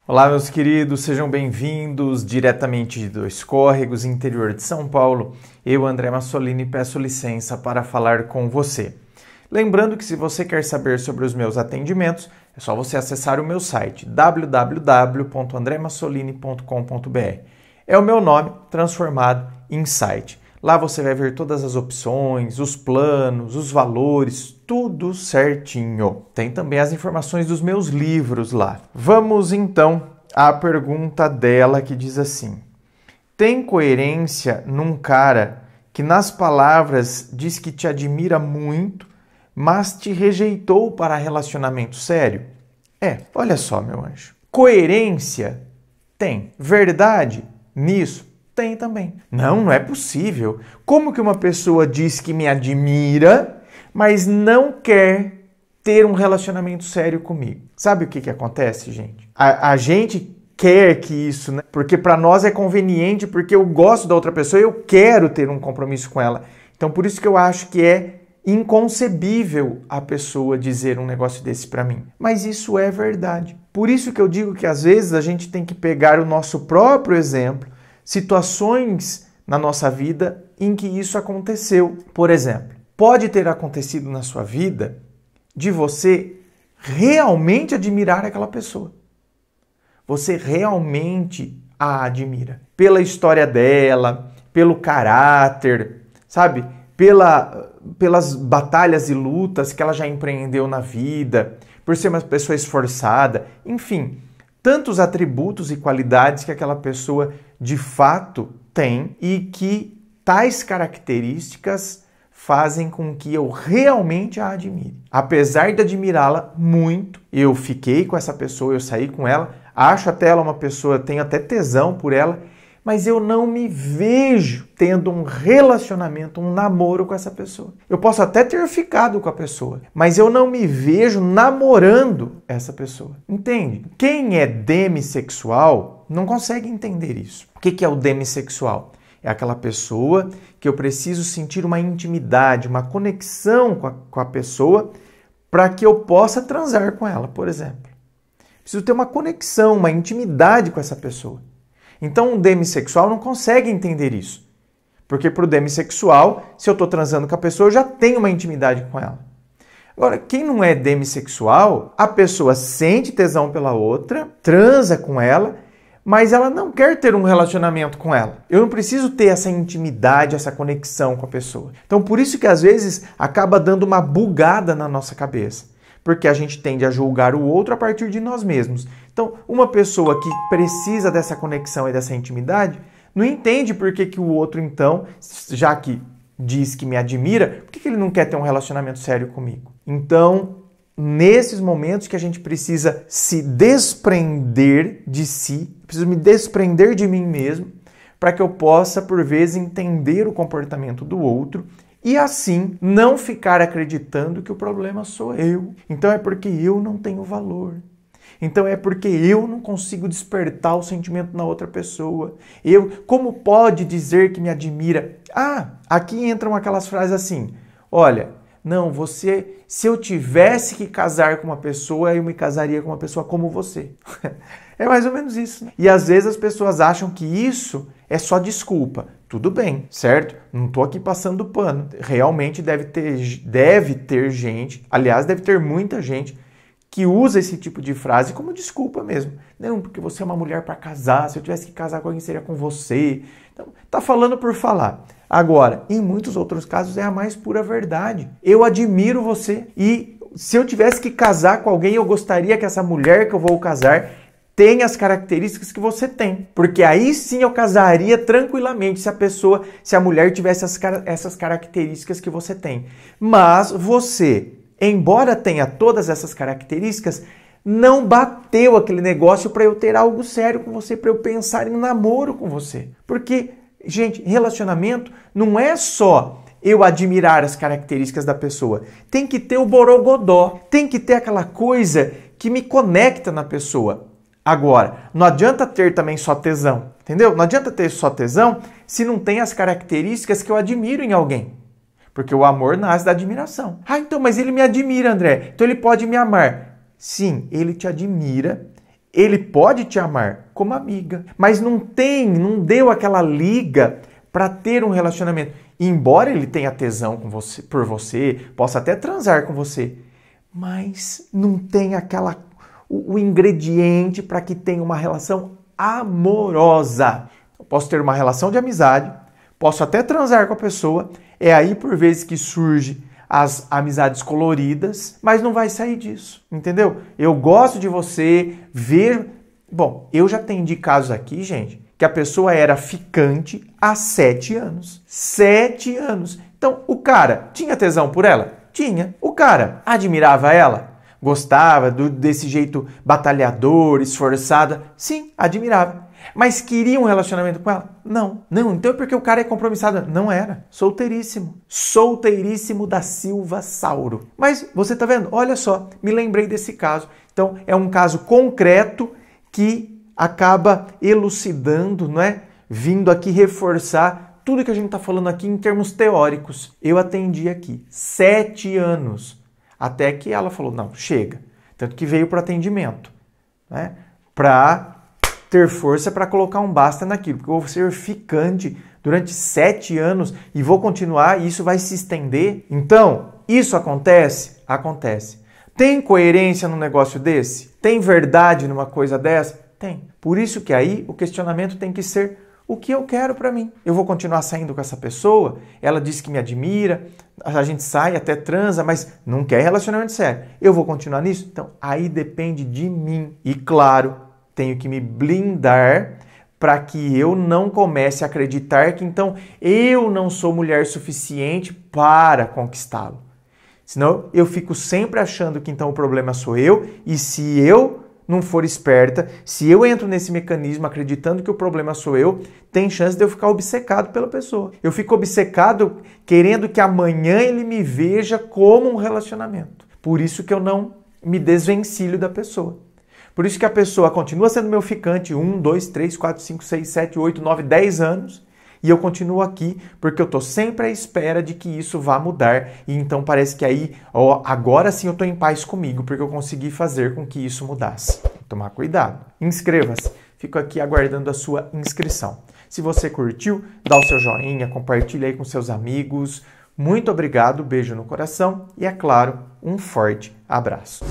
Olá, meus queridos, sejam bem-vindos diretamente de Dois Córregos, interior de São Paulo. Eu, André Massolini, peço licença para falar com você. Lembrando que se você quer saber sobre os meus atendimentos, é só você acessar o meu site www.andremassolini.com.br. É o meu nome transformado em site. Lá você vai ver todas as opções, os planos, os valores, tudo certinho. Tem também as informações dos meus livros lá. Vamos então à pergunta dela que diz assim: tem coerência num cara que nas palavras diz que te admira muito, mas te rejeitou para relacionamento sério? Olha só, meu anjo. Coerência tem. Verdade nisso? Tem também. Não é possível. Como que uma pessoa diz que me admira, mas não quer ter um relacionamento sério comigo? Sabe o que acontece, gente? A gente quer que isso, né? Porque para nós é conveniente, porque eu gosto da outra pessoa e eu quero ter um compromisso com ela. Então, por isso que eu acho que é inconcebível a pessoa dizer um negócio desse para mim. Mas isso é verdade. Por isso que eu digo que às vezes a gente tem que pegar o nosso próprio exemplo, situações na nossa vida em que isso aconteceu. Por exemplo, pode ter acontecido na sua vida de você realmente admirar aquela pessoa. Você realmente a admira. Pela história dela, pelo caráter, sabe? Pelas batalhas e lutas que ela já empreendeu na vida, por ser uma pessoa esforçada, enfim, tantos atributos e qualidades que aquela pessoa de fato tem e que tais características fazem com que eu realmente a admire. Apesar de admirá-la muito, eu fiquei com essa pessoa, eu saí com ela, acho até ela uma pessoa, tenho até tesão por ela, mas eu não me vejo tendo um relacionamento, um namoro com essa pessoa. Eu posso até ter ficado com a pessoa, mas eu não me vejo namorando essa pessoa. Entende? Quem é demissexual não consegue entender isso. O que é o demissexual? É aquela pessoa que eu preciso sentir uma intimidade, uma conexão com a pessoa para que eu possa transar com ela, por exemplo. Preciso ter uma conexão, uma intimidade com essa pessoa. Então, um demissexual não consegue entender isso. Porque para o demissexual, se eu estou transando com a pessoa, eu já tenho uma intimidade com ela. Agora, quem não é demissexual, a pessoa sente tesão pela outra, transa com ela, mas ela não quer ter um relacionamento com ela. Eu não preciso ter essa intimidade, essa conexão com a pessoa. Então, por isso que às vezes acaba dando uma bugada na nossa cabeça. Porque a gente tende a julgar o outro a partir de nós mesmos. Então, uma pessoa que precisa dessa conexão e dessa intimidade, não entende por que o outro, então, já que diz que me admira, por que ele não quer ter um relacionamento sério comigo? Então, nesses momentos que a gente precisa se desprender de si, preciso me desprender de mim mesmo, para que eu possa, por vezes, entender o comportamento do outro e assim não ficar acreditando que o problema sou eu. Então é porque eu não tenho valor. Então é porque eu não consigo despertar o sentimento na outra pessoa. Como pode dizer que me admira? Aqui entram aquelas frases assim: olha, não, se eu tivesse que casar com uma pessoa, eu me casaria com uma pessoa como você. É mais ou menos isso, né? E às vezes as pessoas acham que isso é só desculpa. Tudo bem, certo? Não estou aqui passando pano. Realmente deve ter gente, aliás, deve ter muita gente que usa esse tipo de frase como desculpa mesmo. Não, porque você é uma mulher para casar, se eu tivesse que casar com alguém seria com você. Então, tá falando por falar. Agora, em muitos outros casos é a mais pura verdade. Eu admiro você e se eu tivesse que casar com alguém, eu gostaria que essa mulher que eu vou casar tem as características que você tem. Porque aí sim eu casaria tranquilamente se a mulher tivesse essas características que você tem. Mas você, embora tenha todas essas características, não bateu aquele negócio para eu ter algo sério com você, para eu pensar em namoro com você. Porque, gente, relacionamento não é só eu admirar as características da pessoa. Tem que ter o borogodó, tem que ter aquela coisa que me conecta na pessoa. Agora, não adianta ter também só tesão, entendeu? Não adianta ter só tesão se não tem as características que eu admiro em alguém. Porque o amor nasce da admiração. Então, mas ele me admira, André. Então ele pode me amar. Sim, ele te admira Ele pode te amar como amiga, mas não deu aquela liga para ter um relacionamento. Embora ele tenha tesão por você, possa até transar com você, mas não tem o ingrediente para que tenha uma relação amorosa. Eu posso ter uma relação de amizade, posso até transar com a pessoa, é aí por vezes que surge as amizades coloridas, mas não vai sair disso, entendeu? Eu gosto de você, ver... Bom, eu já atendi casos aqui, gente, que a pessoa era ficante há 7 anos. 7 anos. Então, o cara tinha tesão por ela? Tinha. O cara admirava ela? Gostava desse jeito batalhador, esforçada? Sim, admirava. Mas queria um relacionamento com ela? Não. Não, então é porque o cara é compromissado. Não era. Solteiríssimo. Solteiríssimo da Silva Sauro. Mas você tá vendo? Olha só, me lembrei desse caso. Então é um caso concreto que acaba elucidando, não é? Vindo aqui reforçar tudo que a gente está falando aqui em termos teóricos. Eu atendi aqui 7 anos. Até que ela falou, não, chega. Tanto que veio para o atendimento. Né? Para ter força para colocar um basta naquilo, porque eu vou ser ficante durante 7 anos e vou continuar e isso vai se estender. Então, isso acontece? Acontece. Tem coerência num negócio desse? Tem verdade numa coisa dessa? Tem. Por isso que aí o questionamento tem que ser o que eu quero para mim. Eu vou continuar saindo com essa pessoa? Ela disse que me admira, a gente sai, até transa, mas não quer relacionamento sério. Eu vou continuar nisso? Então, aí depende de mim. E claro, tenho que me blindar para que eu não comece a acreditar que então eu não sou mulher suficiente para conquistá-lo. Senão eu fico sempre achando que então o problema sou eu e se eu não for esperta, se eu entro nesse mecanismo acreditando que o problema sou eu, tem chance de eu ficar obcecado pela pessoa. Eu fico obcecado querendo que amanhã ele me veja como um relacionamento. Por isso que eu não me desvencilho da pessoa. Por isso que a pessoa continua sendo meu ficante 1, 2, 3, 4, 5, 6, 7, 8, 9, 10 anos e eu continuo aqui porque eu estou sempre à espera de que isso vá mudar e então parece que aí, agora sim eu estou em paz comigo porque eu consegui fazer com que isso mudasse. Tomar cuidado. Inscreva-se. Fico aqui aguardando a sua inscrição. Se você curtiu, dá o seu joinha, compartilha aí com seus amigos. Muito obrigado, beijo no coração e, é claro, um forte abraço.